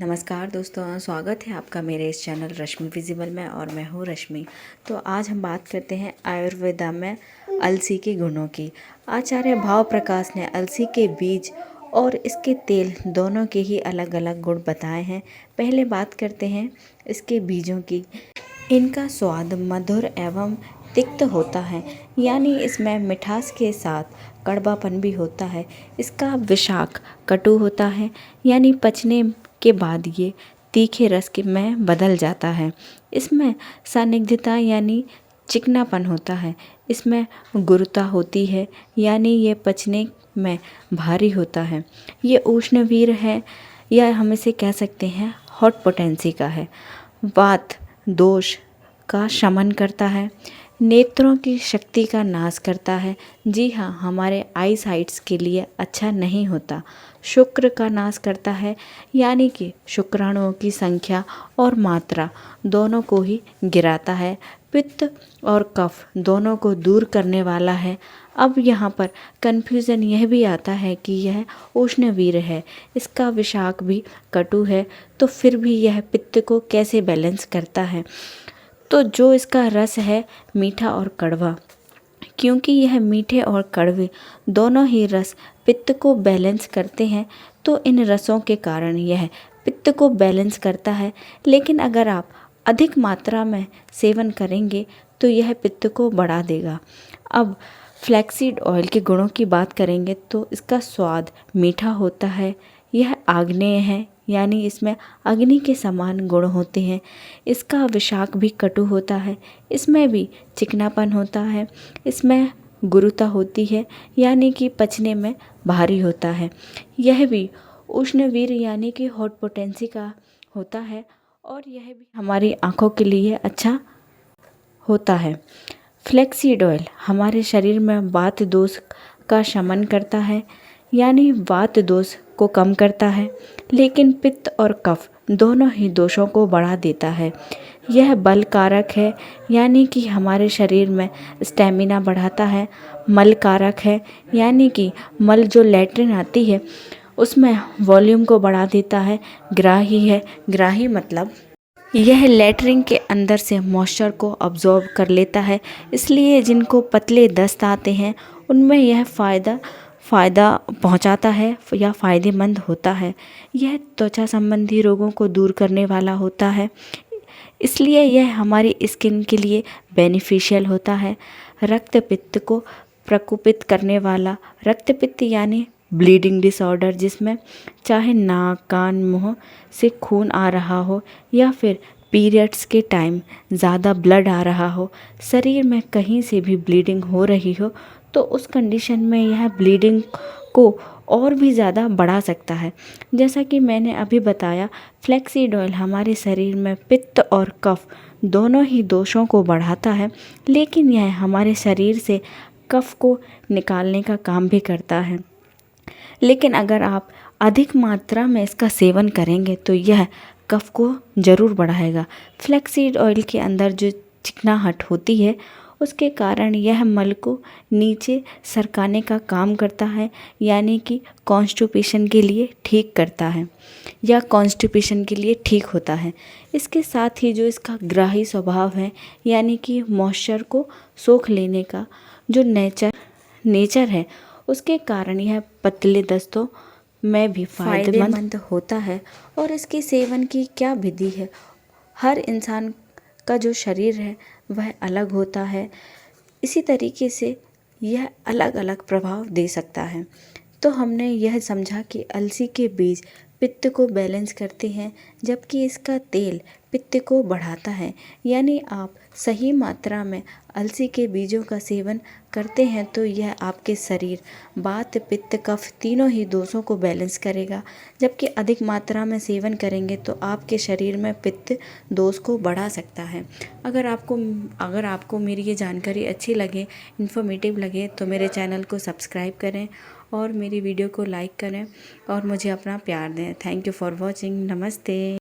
नमस्कार दोस्तों, स्वागत है आपका मेरे इस चैनल रश्मि विजिबल में और मैं हूँ रश्मि। तो आज हम बात करते हैं आयुर्वेदा में अलसी के गुणों की। आचार्य भाव प्रकाश ने अलसी के बीज और इसके तेल दोनों के ही अलग अलग गुण बताए हैं। पहले बात करते हैं इसके बीजों की। इनका स्वाद मधुर एवं तिक्त होता है, यानी इसमें मिठास के साथ कड़वापन भी होता है। इसका विषाक कटु होता है, यानी पचने के बाद ये तीखे रस के में बदल जाता है। इसमें सानिग्धता यानी चिकनापन होता है। इसमें गुरुता होती है, यानी ये पचने में भारी होता है। ये उष्णवीर है, या हम इसे कह सकते हैं हॉट पोटेंसी का है। वात दोष का शमन करता है, नेत्रों की शक्ति का नाश करता है। जी हाँ, हमारे आई साइट्स के लिए अच्छा नहीं होता। शुक्र का नाश करता है, यानी कि शुक्राणुओं की संख्या और मात्रा दोनों को ही गिराता है। पित्त और कफ दोनों को दूर करने वाला है। अब यहाँ पर कन्फ्यूज़न यह भी आता है कि यह उष्णवीर है, इसका विषाक भी कटु है, तो फिर भी यह पित्त को कैसे बैलेंस करता है। तो जो इसका रस है मीठा और कड़वा, क्योंकि यह मीठे और कड़वे दोनों ही रस पित्त को बैलेंस करते हैं, तो इन रसों के कारण यह पित्त को बैलेंस करता है। लेकिन अगर आप अधिक मात्रा में सेवन करेंगे तो यह पित्त को बढ़ा देगा। अब फ्लैक्सीड ऑयल के गुणों की बात करेंगे तो इसका स्वाद मीठा होता है। यह आग्नेय है, यानी इसमें अग्नि के समान गुण होते हैं। इसका विषाक भी कटु होता है। इसमें भी चिकनापन होता है। इसमें गुरुता होती है, यानी कि पचने में भारी होता है। यह भी उष्णवीर यानी कि हॉट पोटेंसी का होता है, और यह भी हमारी आँखों के लिए अच्छा होता है। फ्लैक्सीड ऑयल हमारे शरीर में वात दोष का शमन करता है, यानी वात दोष को कम करता है, लेकिन पित्त और कफ दोनों ही दोषों को बढ़ा देता है। यह बल कारक है, यानी कि हमारे शरीर में स्टेमिना बढ़ाता है। मल कारक है, यानी कि मल जो लैट्रिन आती है उसमें वॉल्यूम को बढ़ा देता है। ग्राही है, ग्राही मतलब यह लैट्रिन के अंदर से मॉइस्चर को अब्जॉर्ब कर लेता है। इसलिए जिनको पतले दस्त आते हैं उनमें यह फ़ायदा पहुंचाता है या फ़ायदेमंद होता है। यह त्वचा संबंधी रोगों को दूर करने वाला होता है, इसलिए यह हमारी स्किन के लिए बेनिफिशियल होता है। रक्त पित्त को प्रकोपित करने वाला, रक्त पित्त यानी ब्लीडिंग डिसऑर्डर, जिसमें चाहे नाक कान मुंह से खून आ रहा हो या फिर पीरियड्स के टाइम ज़्यादा ब्लड आ रहा हो, शरीर में कहीं से भी ब्लीडिंग हो रही हो, तो उस कंडीशन में यह ब्लीडिंग को और भी ज़्यादा बढ़ा सकता है। जैसा कि मैंने अभी बताया, फ्लैक्सीड ऑयल हमारे शरीर में पित्त और कफ दोनों ही दोषों को बढ़ाता है, लेकिन यह हमारे शरीर से कफ को निकालने का काम भी करता है। लेकिन अगर आप अधिक मात्रा में इसका सेवन करेंगे तो यह कफ को ज़रूर बढ़ाएगा। फ्लैक्सीड ऑयल के अंदर जो चिकनाहट होती है उसके कारण यह मल को नीचे सरकाने का काम करता है, यानी कि कॉन्स्टिपेशन के लिए ठीक करता है या कॉन्स्टिपेशन के लिए ठीक होता है। इसके साथ ही जो इसका ग्राही स्वभाव है, यानी कि मॉइस्चर को सोख लेने का जो नेचर है, उसके कारण यह पतले दस्तों में भी फायदेमंद होता है। और इसके सेवन की क्या विधि है? हर इंसान का जो शरीर है वह अलग होता है, इसी तरीके से यह अलग अलग प्रभाव दे सकता है। तो हमने यह समझा कि अलसी के बीज पित्त को बैलेंस करते हैं, जबकि इसका तेल पित्त को बढ़ाता है। यानी आप सही मात्रा में अलसी के बीजों का सेवन करते हैं तो यह आपके शरीर वात पित्त कफ तीनों ही दोषों को बैलेंस करेगा। जबकि अधिक मात्रा में सेवन करेंगे तो आपके शरीर में पित्त दोष को बढ़ा सकता है। अगर आपको मेरी ये जानकारी अच्छी लगे, इन्फॉर्मेटिव लगे, तो मेरे चैनल को सब्सक्राइब करें और मेरी वीडियो को लाइक करें और मुझे अपना प्यार दें। Thank you for watching. नमस्ते।